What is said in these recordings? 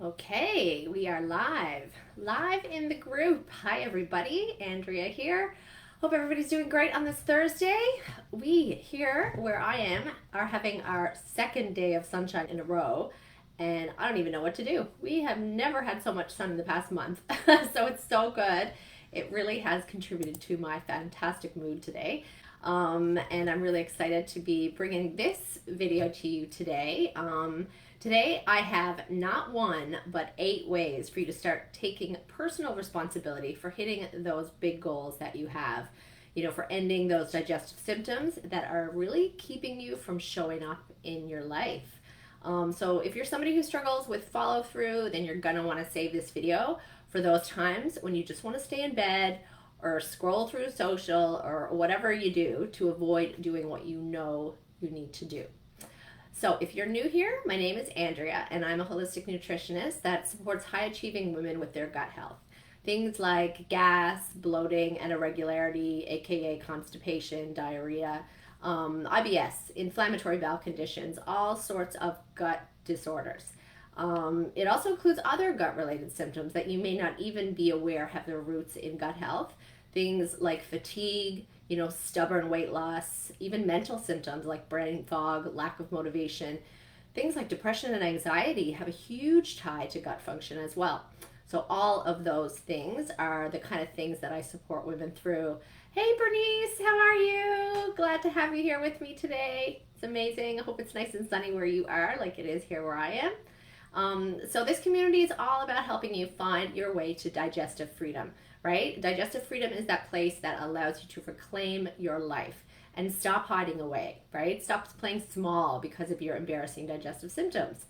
Okay, we are live in the group. Hi, everybody. Andrea here. Hope everybody's doing great on this Thursday. We here, where I am, are having our second day of sunshine in a row, and I don't even know what to do. We have never had so much sun in the past month, so it's so good. It really has contributed to my fantastic mood today. And I'm really excited to be bringing this video to you today. Today, I have not one, but 8 ways for you to start taking personal responsibility for hitting those big goals that you have, for ending those digestive symptoms that are really keeping you from showing up in your life. So if you're somebody who struggles with follow through, then you're gonna wanna save this video for those times when you just wanna stay in bed or scroll through social or whatever you do to avoid doing what you know you need to do. So if you're new here, my name is Andrea, and I'm a holistic nutritionist that supports high-achieving women with their gut health. Things like gas, bloating, and irregularity, aka constipation, diarrhea, IBS, inflammatory bowel conditions, all sorts of gut disorders. It also includes other gut-related symptoms that you may not even be aware have their roots in gut health. Things like fatigue, stubborn weight loss, even mental symptoms like brain fog, lack of motivation. Things like depression and anxiety have a huge tie to gut function as well. So all of those things are the kind of things that I support women through. Hey Bernice, how are you? Glad to have you here with me today. It's amazing. I hope it's nice and sunny where you are, like it is here where I am. So this community is all about helping you find your way to digestive freedom, right? Digestive freedom is that place that allows you to reclaim your life and stop hiding away, right? Stop playing small because of your embarrassing digestive symptoms.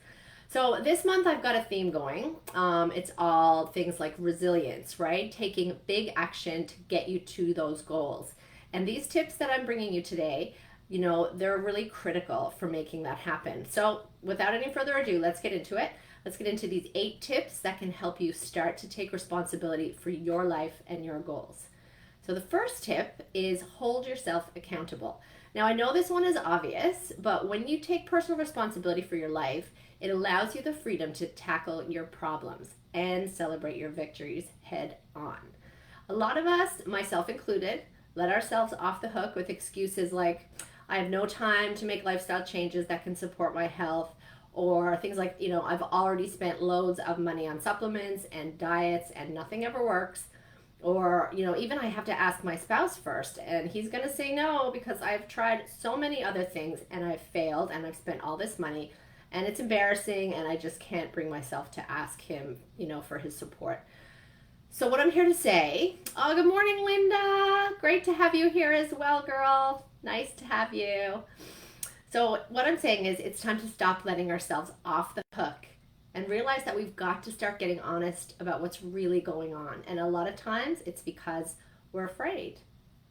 So this month I've got a theme going. It's all things like resilience, right? Taking big action to get you to those goals. And these tips that I'm bringing you today, they're really critical for making that happen. So without any further ado, let's get into it. Let's get into these 8 tips that can help you start to take responsibility for your life and your goals. So the first tip is hold yourself accountable. Now I know this one is obvious, but when you take personal responsibility for your life, it allows you the freedom to tackle your problems and celebrate your victories head on. A lot of us, myself included, let ourselves off the hook with excuses like, I have no time to make lifestyle changes that can support my health, or things like, I've already spent loads of money on supplements and diets and nothing ever works. Or, even I have to ask my spouse first and he's going to say no because I've tried so many other things and I've failed and I've spent all this money and it's embarrassing and I just can't bring myself to ask him, for his support. So what I'm here to say, oh, good morning, Linda. Great to have you here as well, girl. Nice to have you. So what I'm saying is it's time to stop letting ourselves off the hook and realize that we've got to start getting honest about what's really going on. And a lot of times it's because we're afraid,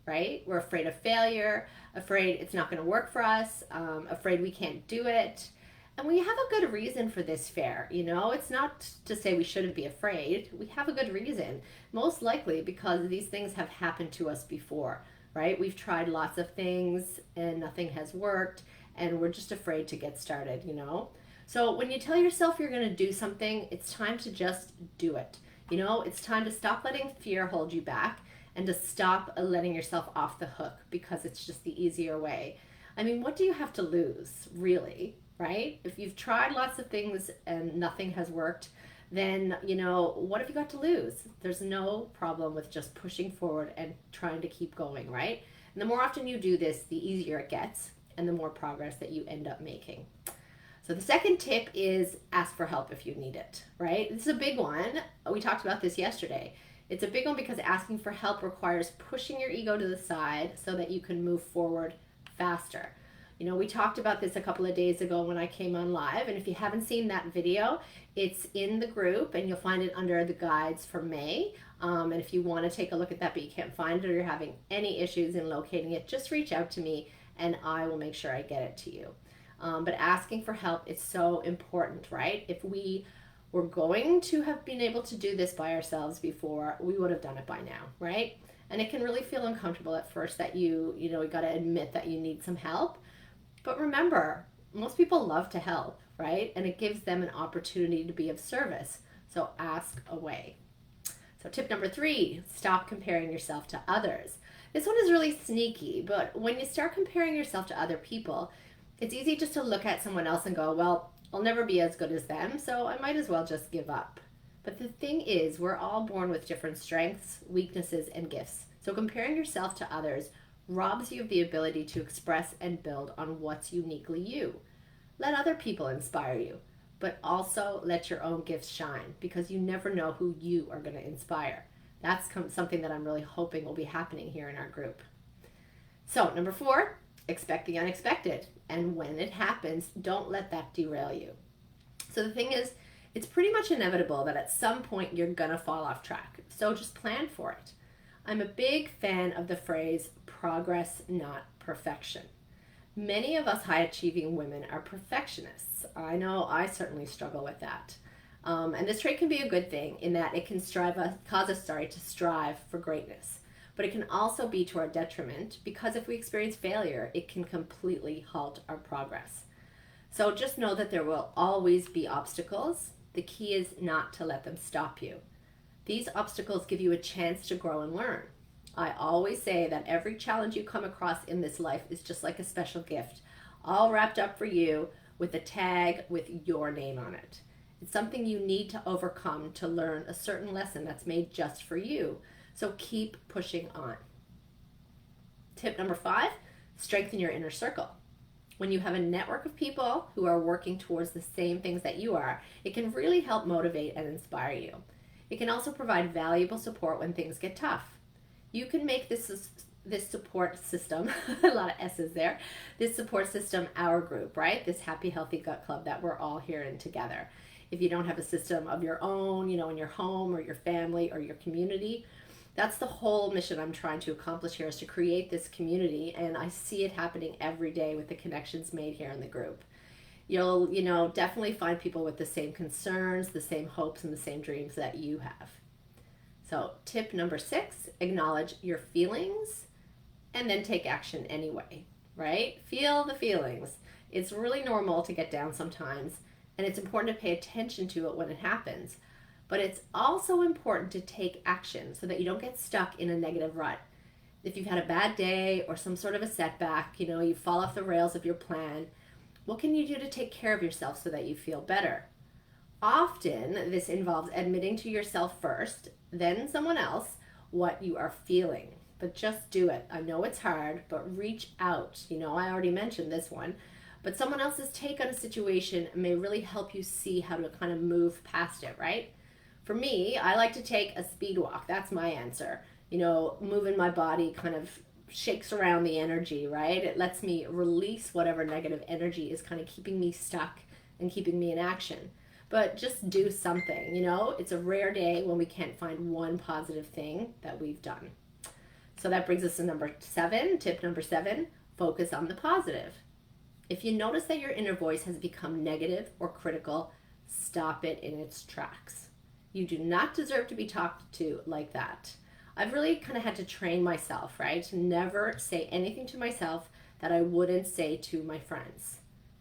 right? We're afraid of failure, afraid it's not going to work for us, afraid we can't do it. And we have a good reason for this fear, It's not to say we shouldn't be afraid. We have a good reason, most likely because these things have happened to us before, right? We've tried lots of things and nothing has worked and we're just afraid to get started, So when you tell yourself you're going to do something, it's time to just do it. It's time to stop letting fear hold you back and to stop letting yourself off the hook because it's just the easier way. I mean, what do you have to lose, really, right? If you've tried lots of things and nothing has worked, then, what have you got to lose? There's no problem with just pushing forward and trying to keep going, right? And the more often you do this, the easier it gets and the more progress that you end up making. So the second tip is ask for help if you need it, right? This is a big one. We talked about this yesterday. It's a big one because asking for help requires pushing your ego to the side so that you can move forward faster. We talked about this a couple of days ago when I came on live, and if you haven't seen that video, it's in the group and you'll find it under the guides for May. And if you want to take a look at that but you can't find it or you're having any issues in locating it, just reach out to me and I will make sure I get it to you. But asking for help is so important, right? If we were going to have been able to do this by ourselves before, we would have done it by now, right? And it can really feel uncomfortable at first that you got to admit that you need some help. But remember, most people love to help, right? And it gives them an opportunity to be of service. So ask away. So tip number 3, stop comparing yourself to others. This one is really sneaky, but when you start comparing yourself to other people, it's easy just to look at someone else and go, well, I'll never be as good as them, so I might as well just give up. But the thing is, we're all born with different strengths, weaknesses, and gifts. So comparing yourself to others robs you of the ability to express and build on what's uniquely you. Let other people inspire you, but also let your own gifts shine, because you never know who you are going to inspire. That's something that I'm really hoping will be happening here in our group. So number 4, expect the unexpected. And when it happens, don't let that derail you. So the thing is, it's pretty much inevitable that at some point you're going to fall off track. So just plan for it. I'm a big fan of the phrase, progress, not perfection. Many of us high-achieving women are perfectionists. I know I certainly struggle with that. And this trait can be a good thing in that it can cause us to strive for greatness. But it can also be to our detriment, because if we experience failure, it can completely halt our progress. So just know that there will always be obstacles. The key is not to let them stop you. These obstacles give you a chance to grow and learn. I always say that every challenge you come across in this life is just like a special gift, all wrapped up for you with a tag with your name on it. It's something you need to overcome to learn a certain lesson that's made just for you. So keep pushing on. Tip number 5, strengthen your inner circle. When you have a network of people who are working towards the same things that you are, it can really help motivate and inspire you. It can also provide valuable support when things get tough. You can make this support system, a lot of S's there, this support system our group, right? This Happy Healthy Gut Club that we're all here in together. If you don't have a system of your own, in your home or your family or your community, that's the whole mission I'm trying to accomplish here, is to create this community, and I see it happening every day with the connections made here in the group. You'll, definitely find people with the same concerns, the same hopes, and the same dreams that you have. So tip number 6, acknowledge your feelings and then take action anyway, right? Feel the feelings. It's really normal to get down sometimes, and it's important to pay attention to it when it happens. But it's also important to take action so that you don't get stuck in a negative rut. If you've had a bad day or some sort of a setback, you fall off the rails of your plan, what can you do to take care of yourself so that you feel better? Often, this involves admitting to yourself first, then someone else, what you are feeling. But just do it. I know it's hard, but reach out. I already mentioned this one. But someone else's take on a situation may really help you see how to kind of move past it, right? For me, I like to take a speed walk. That's my answer. Moving my body kind of shakes around the energy, right? It lets me release whatever negative energy is kind of keeping me stuck and keeping me in action. But just do something, It's a rare day when we can't find one positive thing that we've done. So that brings us to tip number 7, focus on the positive. If you notice that your inner voice has become negative or critical, stop it in its tracks. You do not deserve to be talked to like that. I've really kind of had to train myself, right? To never say anything to myself that I wouldn't say to my friends.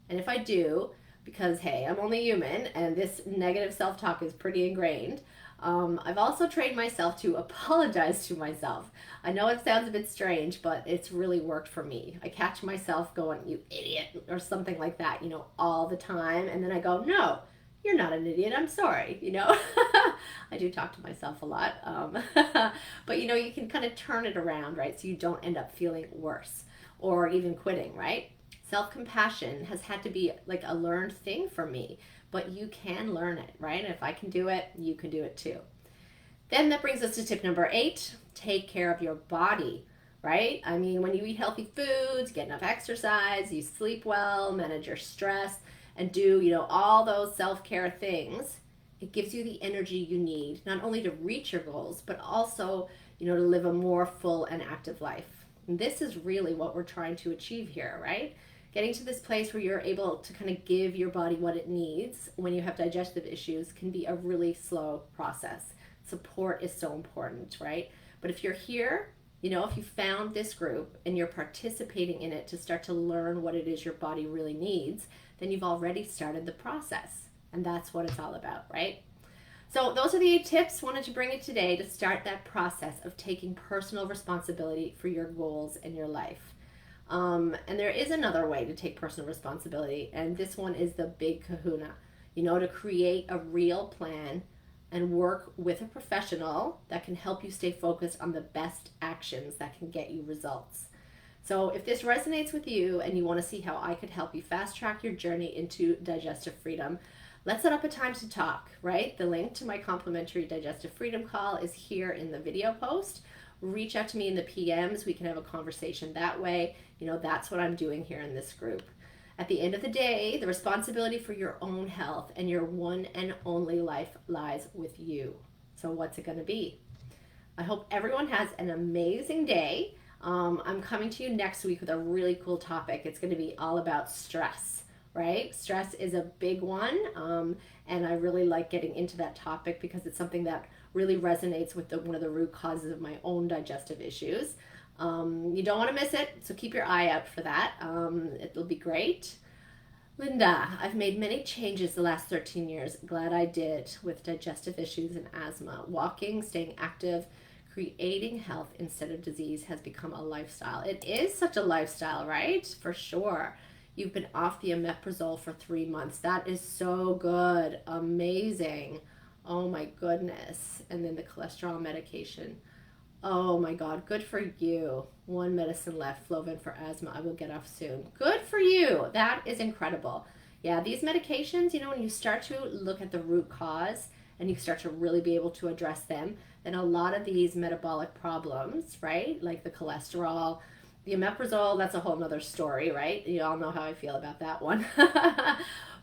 And if I do, because hey, I'm only human and this negative self-talk is pretty ingrained, I've also trained myself to apologize to myself. I know it sounds a bit strange, but it's really worked for me. I catch myself going, "You idiot," or something like that, all the time. And then I go, "No, you're not an idiot. I'm sorry." I do talk to myself a lot. But you can kind of turn it around, right? So you don't end up feeling worse or even quitting, right? Self-compassion has had to be like a learned thing for me, but you can learn it, right? If I can do it, you can do it too. Then that brings us to tip number 8, take care of your body, right? I mean, when you eat healthy foods, get enough exercise, you sleep well, manage your stress, and do, all those self-care things, it gives you the energy you need, not only to reach your goals, but also, to live a more full and active life. And this is really what we're trying to achieve here, right? Getting to this place where you're able to kind of give your body what it needs when you have digestive issues can be a really slow process. Support is so important, right? But if you're here, You know, if you found this group and you're participating in it to start to learn what it is your body really needs, then you've already started the process. And that's what it's all about, right? So those are the 8 tips. Wanted to bring it today to start that process of taking personal responsibility for your goals and your life. And there is another way to take personal responsibility, and this one is the big kahuna. You know, to create a real plan and work with a professional that can help you stay focused on the best actions that can get you results. So if this resonates with you and you want to see how I could help you fast track your journey into digestive freedom, let's set up a time to talk, right? The link to my complimentary digestive freedom call is here in the video post. Reach out to me in the PMs. We can have a conversation that way. You know, that's what I'm doing here in this group. At the end of the day, the responsibility for your own health and your one and only life lies with you. So what's it going to be? I hope everyone has an amazing day. I'm coming to you next week with a really cool topic. It's going to be all about stress, right? Stress is a big one, and I really like getting into that topic because it's something that really resonates with one of the root causes of my own digestive issues. You don't want to miss it, so keep your eye out for that. It'll be great. Linda, I've made many changes the last 13 years. Glad I did, with digestive issues and asthma. Walking, staying active, creating health instead of disease has become a lifestyle. It is such a lifestyle, right? For sure. You've been off the omeprazole for 3 months. That is so good. Amazing. Oh my goodness. And then the cholesterol medication. Oh my God, good for you. 1 medicine left, Flovent for asthma. I will get off soon. Good for you. That is incredible. Yeah, these medications, you know, when you start to look at the root cause and you start to really be able to address them, then a lot of these metabolic problems, right, like the cholesterol, the omeprazole, that's a whole nother story, right? You all know how I feel about that one.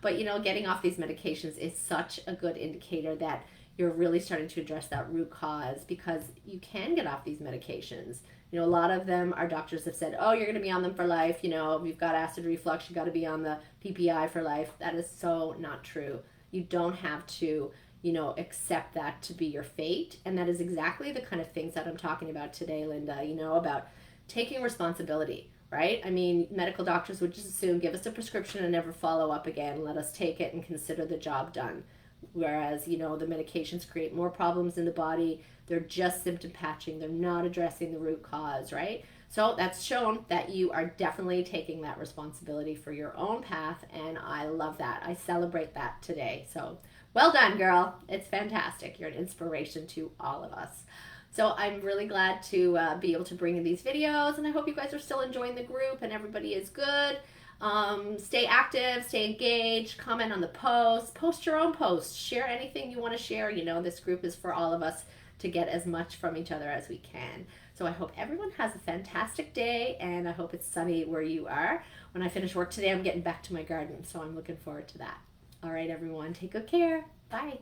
But, you know, getting off these medications is such a good indicator that you're really starting to address that root cause, because you can get off these medications. You know, a lot of them, our doctors have said, oh, you're going to be on them for life. You know, if you've got acid reflux, you got to be on the PPI for life. That is so not true. You don't have to, you know, accept that to be your fate. And that is exactly the kind of things that I'm talking about today, Linda, you know, about taking responsibility, right? I mean, medical doctors would just assume, give us a prescription and never follow up again. Let us take it and consider the job done. Whereas, you know, the medications create more problems in the body. They're just symptom patching. They're not addressing the root cause, right? So that's shown that you are definitely taking that responsibility for your own path, and I love that. I celebrate that today. So well done, girl. It's fantastic. You're an inspiration to all of us. So I'm really glad to be able to bring you these videos, and I hope you guys are still enjoying the group and everybody is good. Stay active, stay engaged, comment on the post, post your own posts, share anything you want to share. You know, this group is for all of us to get as much from each other as we can. So I hope everyone has a fantastic day, and I hope it's sunny where you are. When I finish work today, I'm getting back to my garden, so I'm looking forward to that. All right, everyone, take good care. Bye.